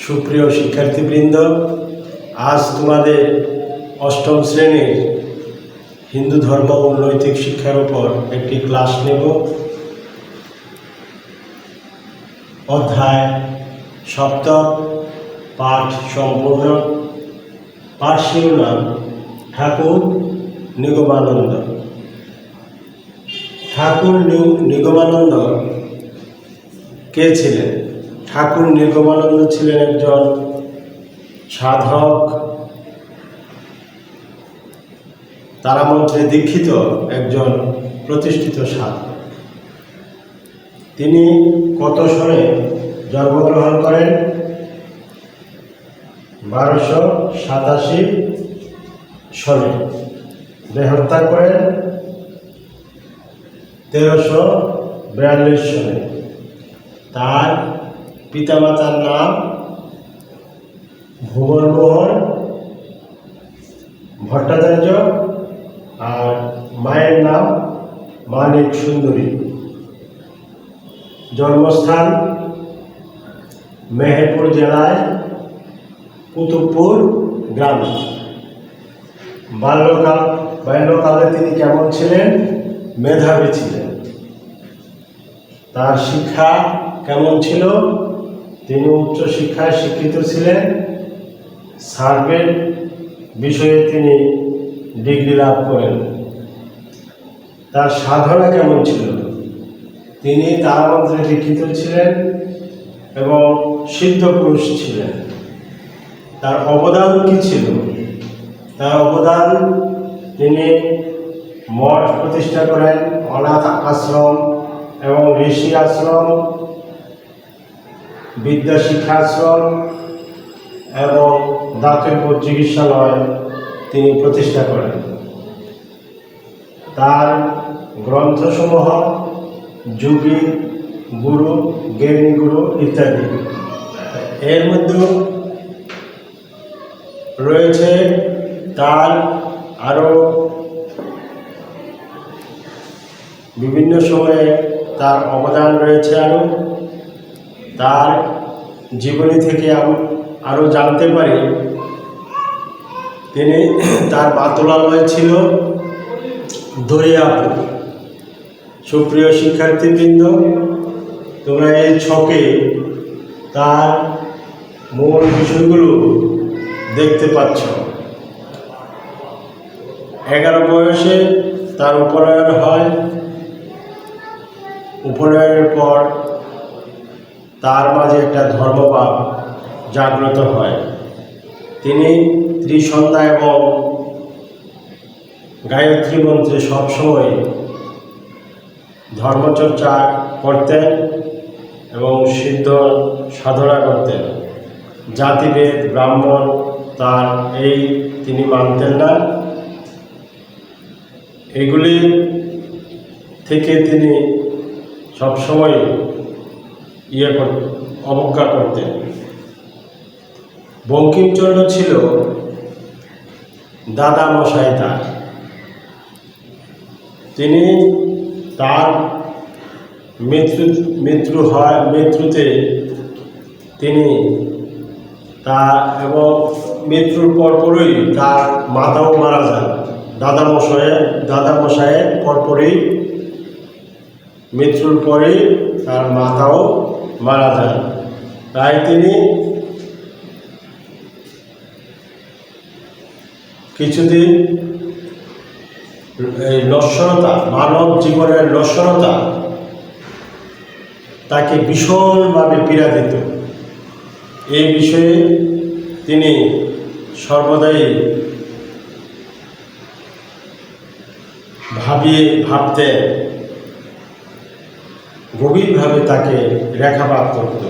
সুপ্রিয় শিক্ষার্থীবৃন্দ, আজ তোমাদের অষ্টম শ্রেণীর হিন্দু ধর্ম ও নৈতিক শিক্ষার উপর একটি ক্লাস নেব। অধ্যায় সপ্তম, পাঠ সম্পূর্ণ। পাঠ শিরোনাম ঠাকুর নিগমানন্দ। ঠাকুর নিগমানন্দ কে ছিলেন? ঠাকুর নিগমানন্দ ছিলেন একজন সাধক, তারামন্ত্রে দীক্ষিত একজন প্রতিষ্ঠিত সাধক। তিনি কত সনে জন্মগ্রহণ করেন? 1287 সনে। দেহত্যাগ করেন 1342 সনে। তার পিতামাতার নাম ভুবনমোহন ভট্টাচার্য আর মায়ের নাম মানিক সুন্দরী। জন্মস্থান মেহেরপুর জেলায় কুতুবপুর গ্রাম। বাল্যকালে তিনি কেমন ছিলেন? মেধাবী ছিলেন। তার শিক্ষা কেমন ছিল? তিনি উচ্চ শিক্ষায় শিক্ষিত ছিলেন। সার্ভে বিষয়ে তিনি ডিগ্রি লাভ করেন। তার সাধনা কেমন ছিল? তিনি তারামন্ত্রে দীক্ষিত ছিলেন এবং সিদ্ধ পুরুষ ছিলেন। তার অবদান কি ছিল? তার অবদান, তিনি মঠ প্রতিষ্ঠা করেন, অনাথ আশ্রম এবং ঋষি আশ্রম, বিদ্যা শিক্ষাশ্রম এবং দাতব্য চিকিৎসালয় তিনি প্রতিষ্ঠা করেন। তার গ্রন্থসমূহ যোগী গুরু, জ্ঞানী গুরু ইত্যাদি। এর মধ্যে রয়েছে তার আরও বিভিন্ন সময়ে তার অবদান রয়েছে। তার জীবনী থেকে আরও জানতে পারি, তার বাতুলালয় ছিল দরিয়াপুর। সুপ্রিয় শিক্ষার্থীবৃন্দ, তোমরা এই ছকে তার মূল বিষয়গুলো দেখতে পাচ্ছ। 11 বয়সে তার উপনয়ন হয়। উপনয়নের পর তার মাঝে একটা ধর্মভাব জাগ্রত হয়। তিনি ত্রিসন্ধ্যা এবং গায়ত্রী মন্ত্রে সবসময় ধর্মচর্চা করতেন এবং সিদ্ধ সাধনা করতেন। জাতিভেদ, ব্রাহ্মণ তিনি মানতেন না। এগুলি থেকে তিনি সবসময় অবজ্ঞা করতেন। বঙ্কিমচন্দ্র ছিল দাদা মশাই তার। তিনি তার মৃত্যুতে তিনি এবং মৃত্যুর পরপরই তার মাতাও মারা যান। দাদা মশাইয়ের পরপরই, মৃত্যুর পরেই তার মাতাও মারা যান। তাই তিনি কিছুদিন এই নশ্বরতা, মানব জীবনের নশ্বরতা তাকে ভীষণভাবে পীড়া দিত। এই বিষয়ে তিনি সর্বদাই ভাবতেন, গভীরভাবে তাকে রেখাপাত করত।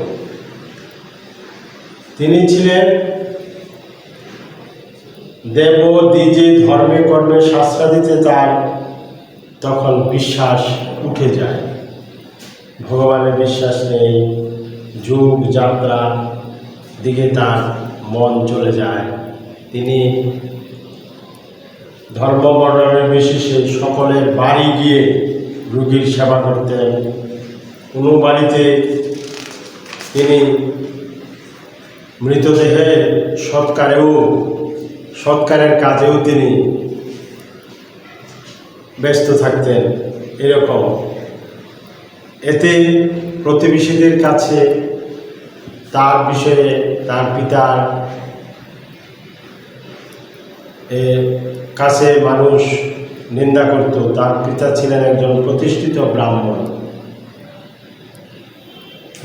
তিনি ছিলেন দেব দ্বিজে ধর্মে কর্মে শাস্ত্রাদিতে তার তখন বিশ্বাস উঠে যায়। ভগবানের বিশ্বাস নেই, যুগ যাত্রা দিকে তার মন চলে যায়। তিনি ধর্ম বর্ণের বিশেষে সকলের বাড়ি গিয়ে রোগীর সেবা করতেন। কোনো বাড়িতে তিনি মৃতদেহে সৎকারের কাজেও তিনি ব্যস্ত থাকতেন। এরকম এতে প্রতিবেশীদের কাছে তার বিষয়ে তার পিতার কাছে মানুষ নিন্দা করত। তার পিতা ছিলেন একজন প্রতিষ্ঠিত ব্রাহ্মণ,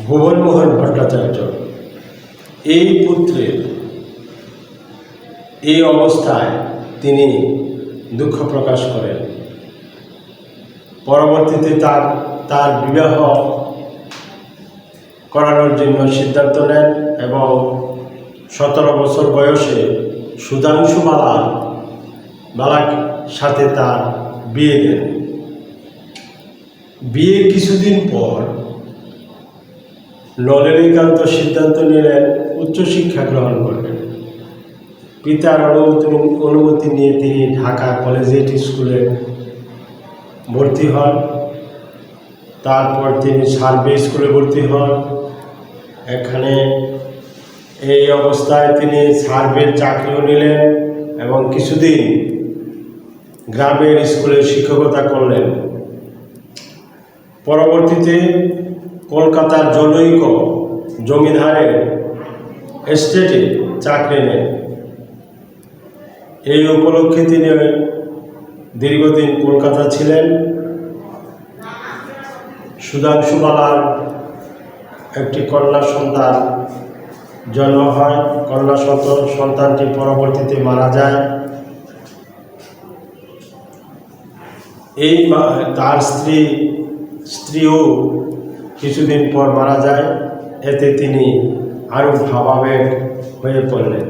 ভুবনমোহন ভট্টাচার্য। এই পুত্রের এই অবস্থায় তিনি দুঃখ প্রকাশ করেন। পরবর্তীতে তার বিবাহ করানোর জন্য সিদ্ধান্ত নেন এবং 17 বছর বয়সে সুধাংশু বালার সাথে তার বিয়ে দেন। বিয়ের কিছুদিন পর নলিনীকান্ত সিদ্ধান্ত নিলেন উচ্চশিক্ষা গ্রহণ করবেন। পিতার অনুমতি নিয়ে তিনি ঢাকা কলেজিয়েট স্কুলে ভর্তি হন। তারপর তিনি সার্ভে স্কুলে ভর্তি হন। এখানে এই অবস্থায় তিনি সার্ভের চাকরিও নিলেন এবং কিছুদিন গ্রামের স্কুলে শিক্ষকতা করলেন। পরবর্তীতে কলকাতার জনৈক জমিদারের এস্টেটে চাকরি নেন। এই উপলক্ষে তিনি দীর্ঘদিন কলকাতা ছিলেন। সুধাংশু বালার একটি কন্যা সন্তান জন্ম হয়। কন্যা সন্তানটি পরবর্তীতে মারা যায়। এই তার স্ত্রীও কিছুদিন পর মারা যায়। এতে তিনি আরও ভাবাবেগ হয়ে পড়লেন।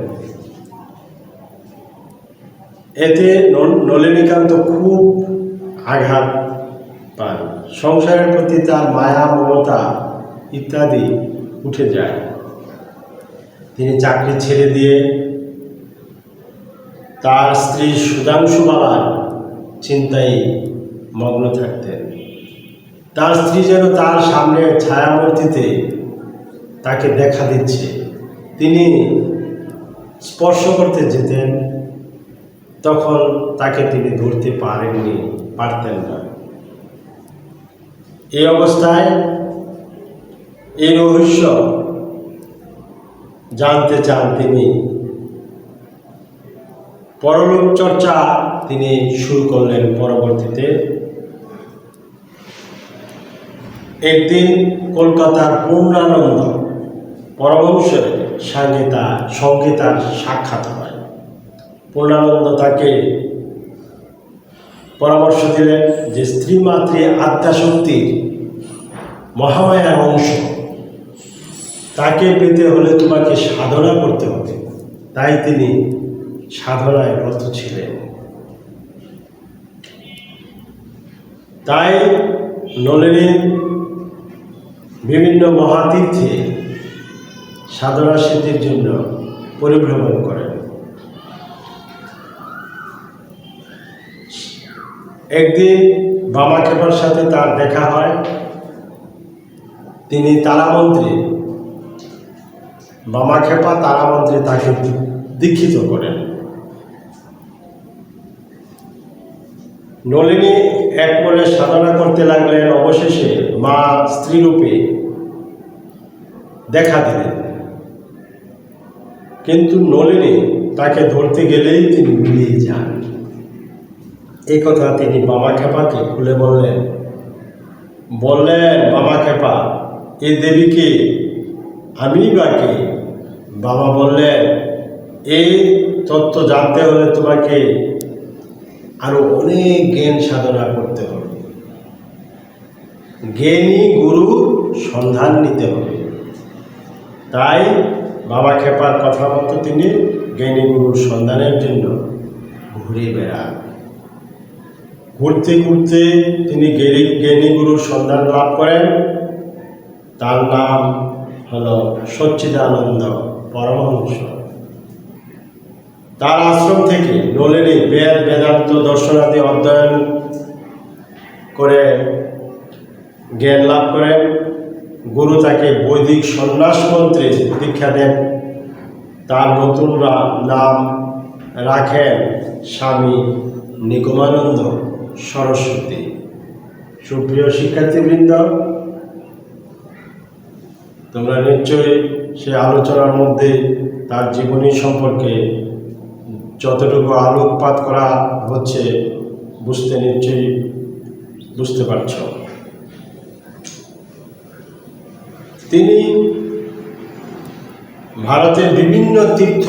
এতে নলিনীকান্ত খুব আঘাত পান। সংসারের প্রতি তার মায়া, মমতা ইত্যাদি উঠে যায়। তিনি চাকরি ছেড়ে দিয়ে তার স্ত্রী সুধাংশু বালার চিন্তায় মগ্ন থাকতেন। তার স্ত্রী যেন তার সামনে ছায়ামূর্তিতে তাকে দেখা দিচ্ছে। তিনি স্পর্শ করতে যেতেন, তখন তাকে তিনি ধরতে পারতেন না। এই অবস্থায় এই রহস্য জানতে চান তিনি। পরলোক চর্চা তিনি শুরু করলেন। পরবর্তীতে একদিন কলকাতার পূর্ণানন্দ পরমহংসের সঙ্গে তার সাক্ষাৎ হয়। পূর্ণানন্দ তাকে পরামর্শ দিলেন যে স্ত্রীমাতৃ আদ্যাশক্তির মহামায়ার অংশ, তাকে পেতে হলে তোমাকে সাধনা করতে হবে। তাই তিনি সাধনায় রত ছিলেন। তাই নলিনী বিভিন্ন মহাতীর্থে সাধনা সিদ্ধির জন্য পরিভ্রমণ করেন। একদিন বামাক্ষেপার সাথে তার দেখা হয়। তিনি তারামন্ত্রী, বামাক্ষেপা তারামন্ত্রী তাকে দীক্ষিত করেন। নলিনী এক মনে সাধনা করতে লাগলেন। অবশেষে মা স্ত্রীরূপে দেখা দিলেন, কিন্তু নলিনী তাকে ধরতে গেলেই তিনি মিলিয়ে যান। এই কথা তিনি বামাক্ষেপাকে খুলে বললেন। বামাক্ষেপা, এই দেবীকে আমি বা কে? বাবা বললেন, এই তত্ত্ব জানতে হলে তোমাকে আরো অনেক জ্ঞান সাধনা করতে হবে। জ্ঞানী গুরুর সন্ধান নিতে হবে। তাই বামাক্ষেপার কথা মতো তিনি জ্ঞানী গুরুর সন্ধানের জন্য ঘুরে বেড়ান। ঘুরতে ঘুরতে তিনি জ্ঞানী গুরুর সন্ধান লাভ করেন। তার নাম হল সচ্চিদানন্দ পরমহংস। তার আশ্রম থেকে নলিনী বেদ বেদান্ত দর্শনাদি অধ্যয়ন করে জ্ঞান লাভ করেন। গুরু তাকে বৈদিক সন্ন্যাস মন্ত্রে দীক্ষা দেন। তার নতুন নাম রাখেন স্বামী নিগমানন্দ সরস্বতী। সুপ্রিয় শিক্ষার্থীবৃন্দ, তোমরা নিশ্চয়ই সে আলোচনার মধ্যে তার জীবনী সম্পর্কে যতটুকু আলোকপাত করা হচ্ছে নিশ্চয়ই বুঝতে পারছ। তিনি ভারতের বিভিন্ন তীর্থ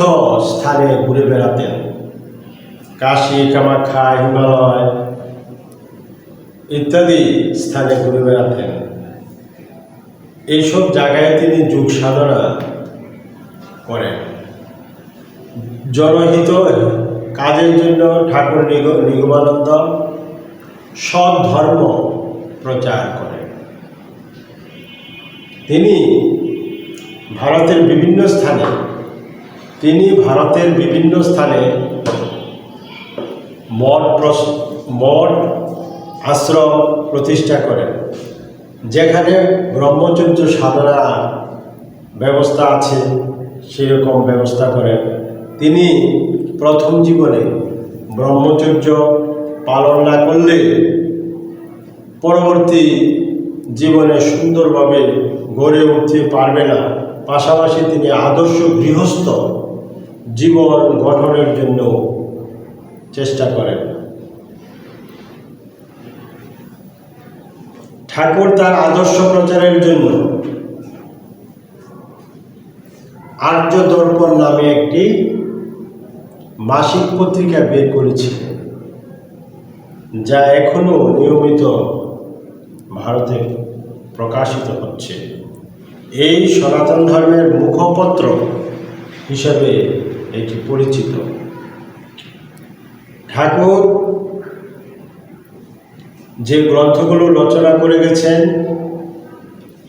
স্থানে ঘুরে বেড়াতেন। কাশী, কামাখ্যা, হিমালয় ইত্যাদি স্থানে ঘুরে বেড়াতেন। এইসব জায়গায় তিনি যোগ সাধনা করেন। জনহিত কাজের জন্য ঠাকুর নিগমানন্দ সৎ ধর্ম প্রচার করেন। তিনি ভারতের বিভিন্ন স্থানে মঠ আশ্রম প্রতিষ্ঠা করেন, যেখানে ব্রহ্মচর্য সাধনা ব্যবস্থা আছে সেরকম ব্যবস্থা করেন। তিনি প্রথম জীবনে ব্রহ্মচর্য পালন না করলে পরবর্তী জীবনে সুন্দরভাবে গড়ে উঠতে পারবে না। পাশাপাশি তিনি আদর্শ গৃহস্থ জীবন গঠনের জন্য চেষ্টা করেন। ঠাকুর তার আদর্শ প্রচারের জন্য আর্য দর্পণ নামে একটি মাসিক পত্রিকা বের করেছিলেন, যা এখনো নিয়মিত ভারতে প্রকাশিত হচ্ছে। এই সনাতন ধর্মের মুখপত্র হিসেবে এটি পরিচিত। ঠাকুর যে গ্রন্থগুলো রচনা করে গেছেন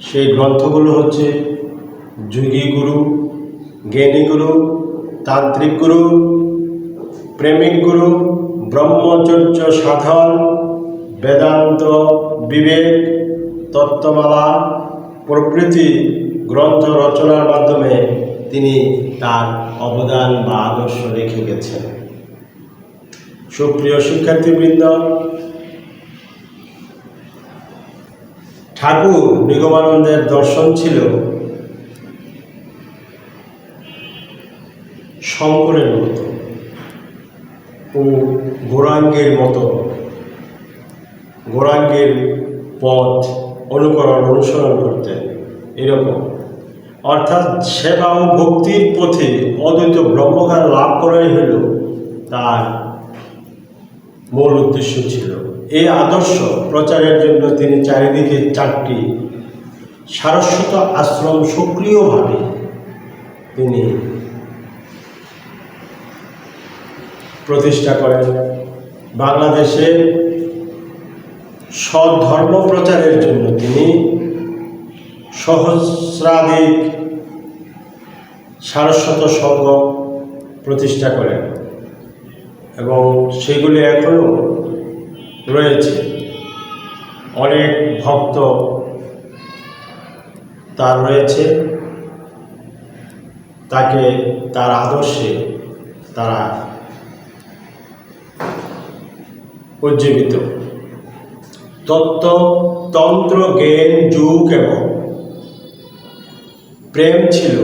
সেই গ্রন্থগুলো হচ্ছে যোগী গুরু, জ্ঞানী গুরু, তান্ত্রিক গুরু, প্রেমিক গুরু, ব্রহ্মচর্য সাধন, বেদান্ত বিবেক, তত্ত্বমালা প্রভৃতি গ্রন্থ রচনার মাধ্যমে তিনি তার অবদান বা আদর্শ রেখে গেছেন। সুপ্রিয় শিক্ষার্থীবৃন্দ, ঠাকুর নিগমানন্দের দর্শন ছিল শঙ্করের মতো ও গৌরাঙ্গের পথ অনুসরণ করতেন। এরকম অর্থাৎ সেবা ও ভক্তির পথে অদ্বৈত ব্রহ্মজ্ঞান লাভ করাই হল তার মূল উদ্দেশ্য ছিল। এই আদর্শ প্রচারের জন্য তিনি চারিদিকে 4টি সারস্বত আশ্রম সক্রিয়ভাবে তিনি প্রতিষ্ঠা করেন। বাংলাদেশে সৎ ধর্ম প্রচারের জন্য তিনি সহস্রাধিক সারস্বত সংঘ প্রতিষ্ঠা করেন এবং সেগুলি এখনও রয়েছে। অনেক ভক্ত তার রয়েছে, তাকে তার আদর্শে তারা উজ্জীবিত। তন্ত্র, জ্ঞান, যোগ এবং প্রেম ছিল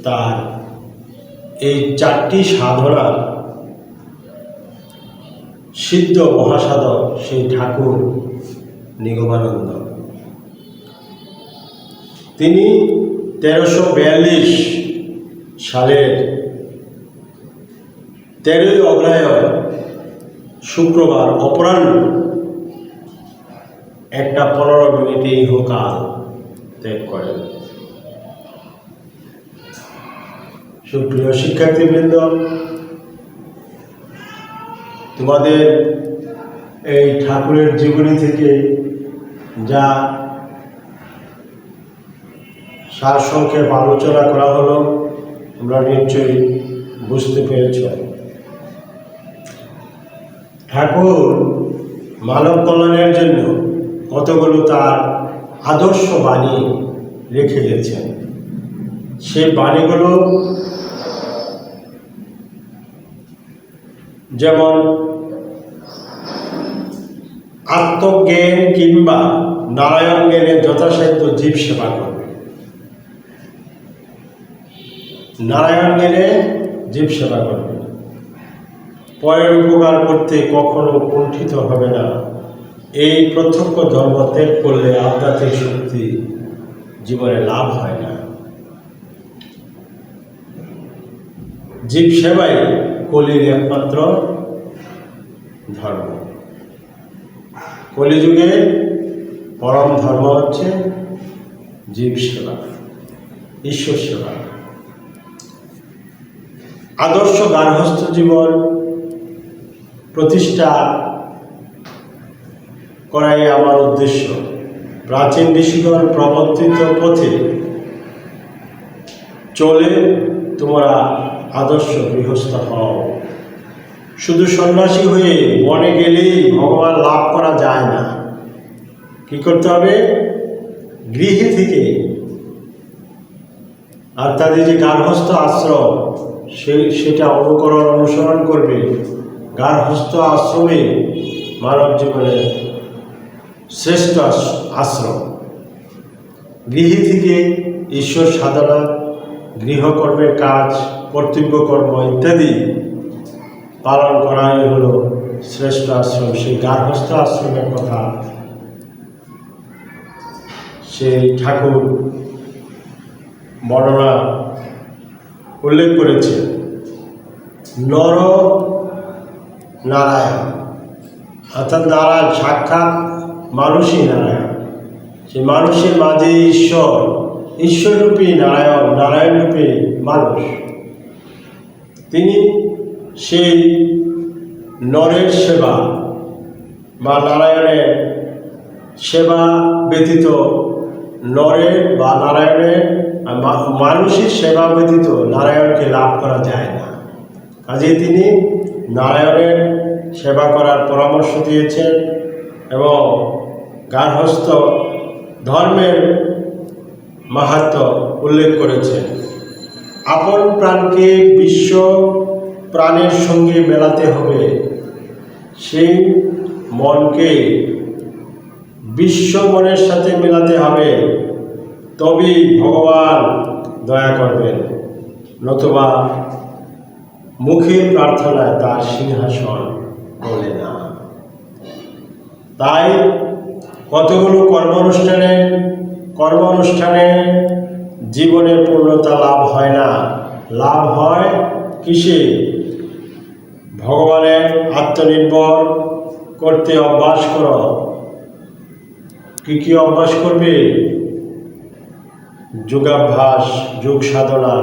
তার এই 4টি সাধনার সিদ্ধ মহাসাধক সেই ঠাকুর নিগমানন্দ। তিনি 1342 সালের 13ই অগ্রহায়ণ শুক্রবার অপরাহ্ন 1:15 মিনিটে ইহকাল ত্যাগ করেন। সুপ্রিয় শিক্ষার্থীবৃন্দ, তোমাদের এই ঠাকুরের জীবনী থেকে যা সারসংক্ষেপ আলোচনা করা হলো তোমরা নিশ্চয়ই বুঝতে পেরেছ। ঠাকুর মানব কল্যাণের জন্য কতগুলো তার আদর্শ বাণী রেখে গেছেন। সেই বাণীগুলো যেমন আত্মজ্ঞান কিংবা নারায়ণ জ্ঞানে যথাসাধ্য জীব সেবা করবে। নারায়ণ জ্ঞানে জীব সেবা করবে, পরের উপকার করতে কখনো কুণ্ঠিত হবে না। এই প্রত্যক্ষ ধর্ম ত্যাগ করলে আধ্যাত্মিক শক্তি জীবনে লাভ হয় না। জীব সেবাই কলির একমাত্র ধর্ম। কলিযুগে পরম ধর্ম হচ্ছে জীব সেবা, ঈশ্বর সেবা। আদর্শ গার্হস্থ্য জীবন প্রতিষ্ঠা করাই আমার উদ্দেশ্য। প্রাচীন ঋষিগণ প্রবর্তিত পথে চলে তোমরা আদর্শ গৃহস্থ হও। শুধু সন্ন্যাসী হয়ে বনে গেলেই ভগবান লাভ করা যায় না। কি করতে হবে? গৃহে থেকে, আর তাদের যে গার্হস্থ্য আশ্রম সেটা অনুসরণ করবে। গার্হস্থ্য আশ্রমে মানব জীবনের শ্রেষ্ঠ আশ্রম। গৃহে থেকে ঈশ্বর সাধনা, গৃহকর্মের কাজ, কর্তব্যকর্ম ইত্যাদি পালন করাই হলো শ্রেষ্ঠ আশ্রম। সেই গার্হস্থ্য আশ্রমের কথা সেই ঠাকুর বর্ণনা উল্লেখ করেছে। নর নারায়ণ, অর্থাৎ নারায়ণ সাক্ষাৎ মানুষই নারায়ণ। সেই মানুষের মাঝে ঈশ্বর, ঈশ্বররূপী নারায়ণ, নারায়ণরূপী মানুষ। তিনি সেই নরের সেবা বা নারায়ণের সেবা ব্যতীত, নরের বা নারায়ণের মানুষের সেবা ব্যতীত নারায়ণকে লাভ করা যায় না। কাজেই তিনি নারায়ণের সেবা করার পরামর্শ দিয়েছেন এবং গার্হস্থ্য ধর্মের মাহাত্ম্য উল্লেখ করেছেন। আপন প্রাণকে বিশ্ব প্রাণের সঙ্গে মেলাতে হবে। সেই মনকে বিশ্ব মনের সাথে মেলাতে হবে, তবেই ভগবান দয়া করবেন, নতুবা মুখের প্রার্থনায় তার সিংহাসন বলে না। তাই কতগুলো কর্মানুষ্ঠানে জীবনের পূর্ণতা লাভ হয় না। লাভ হয় কিসে? ভগবানের আত্মনির্ভর করতে অভ্যাস করো। কি অভ্যাস করবে? যোগাভ্যাস, যোগ সাধনা,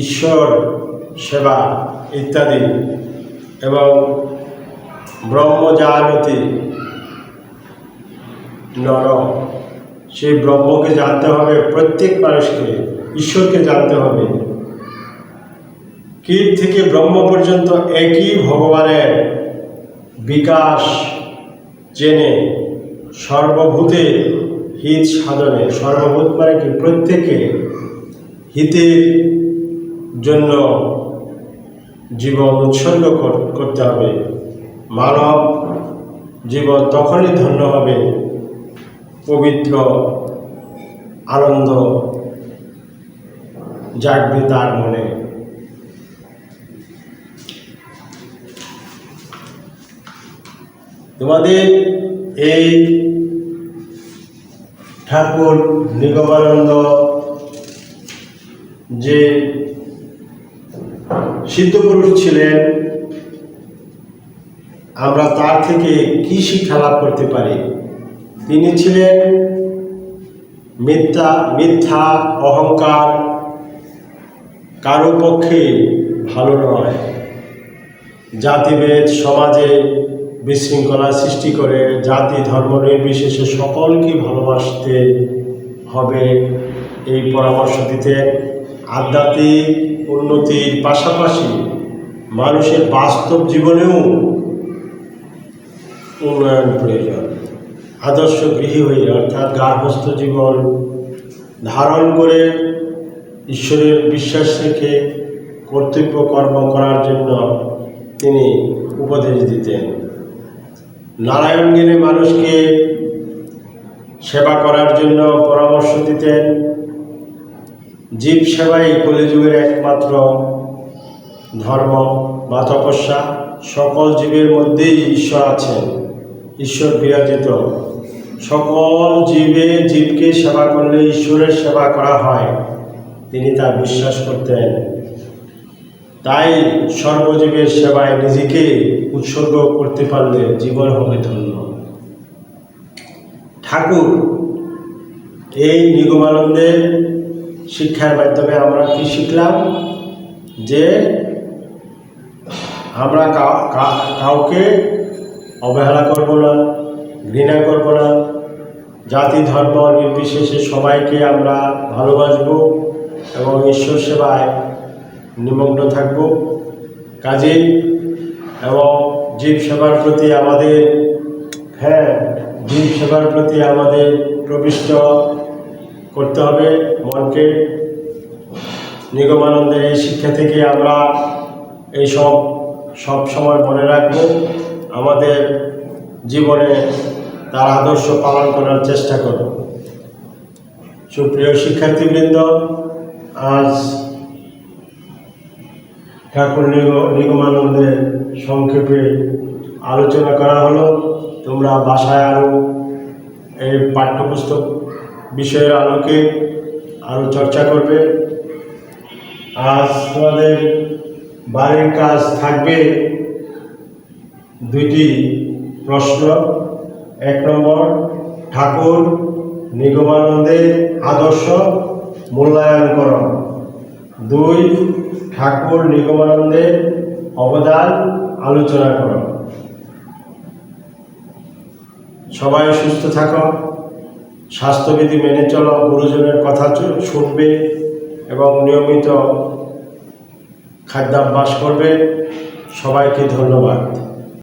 ঈশ্বর সেবা ইত্যাদি, এবং ব্রহ্মজানতি নর, সেই ব্রহ্মকে জানতে হবে। প্রত্যেক মানুষকে ঈশ্বরকে জানতে হবে। কীট থেকে ব্রহ্ম পর্যন্ত একই ভগবানের বিকাশ জেনে সর্বভূতে হিত সাধনে, সর্বভূত মানে কি? প্রত্যেকে হিতের জন্য জীবন উৎসর্গ করতে হবে। মানব জীবন তখনই ধন্য হবে, পবিত্র আনন্দ জাগবে তার মনে। তোমাদের এই ঠাকুর নিগমানন্দ যে সিদ্ধপুরুষ ছিলেন, আমরা তার থেকে কি শিক্ষা লাভ করতে পারি? তিনি ছিলেন মিথ্যা অহংকার কারো পক্ষে ভালো নয়। জাতিভেদ সমাজে বিশৃঙ্খলা সৃষ্টি করে জাতি ধর্ম নির্বিশেষে সকলকে ভালোবাসতে হবে, এই পরামর্শ দিতেন। আধ্যাত্মিক উন্নতির পাশাপাশি মানুষের বাস্তব জীবনেও উন্নয়ন প্রয়োজন। আদর্শ গৃহী হয়ে, অর্থাৎ গার্হস্থ্য জীবন ধারণ করে, ঈশ্বরের বিশ্বাস রেখে কর্তব্য কর্ম করার জন্য তিনি উপদেশ দিতেন। নারায়ণগিরি মানুষকে সেবা করার জন্য পরামর্শ দিতেন। জীব সেবাই কলিযুগের একমাত্র ধর্ম বা তপস্যা। সকল জীবের মধ্যেই ঈশ্বর আছেন, ঈশ্বর বিরাজিত। সকল জীবকে সেবা করলে ঈশ্বরের সেবা করা হয়, তিনি তা বিশ্বাস করতেন। তাই সর্বজীবের সেবায় নিজেকে উৎসর্গ করতে পারলে জীবন হবে ধন্য। ঠাকুর এই নিগমানন্দের শিক্ষার মাধ্যমে আমরা কি শিখলাম? যে আমরা কাউকে অবহেলা করব না, ঘৃণা করব না, জাতি ধর্ম নির্বিশেষে সবাইকে আমরা ভালোবাসব এবং ঈশ্বর সেবায় নিমগ্ন থাকব। কাজেই এবং জীব সেবার প্রতি আমাদের প্রবিষ্ট করতে হবে মনকে। নিগমানন্দের এই শিক্ষা থেকে আমরা সব সময় মনে রাখব, আমাদের জীবনে তার আদর্শ পালন করার চেষ্টা করব। সুপ্রিয় শিক্ষার্থীবৃন্দ, আজ ঠাকুর নিগমানন্দের সংক্ষেপে আলোচনা করা হলো। তোমরা বাসায় আরও এই পাঠ্যপুস্তক বিষয়ের আলোকে আরও চর্চা করবে। আজ তোমাদের বাড়ির কাজ থাকবে দুইটি প্রশ্ন। 1 নম্বর, ঠাকুর নিগমানন্দের আদর্শ মূল্যায়ন করো। 2, ঠাকুর নিগমানন্দের অবদান আলোচনা করো। সবাই সুস্থ থাকো, স্বাস্থ্যবিধি মেনে চলো, গুরুজনের কথা শুনবে এবং নিয়মিত খাদ্যাভ্যাস করবে। সবাইকে ধন্যবাদ।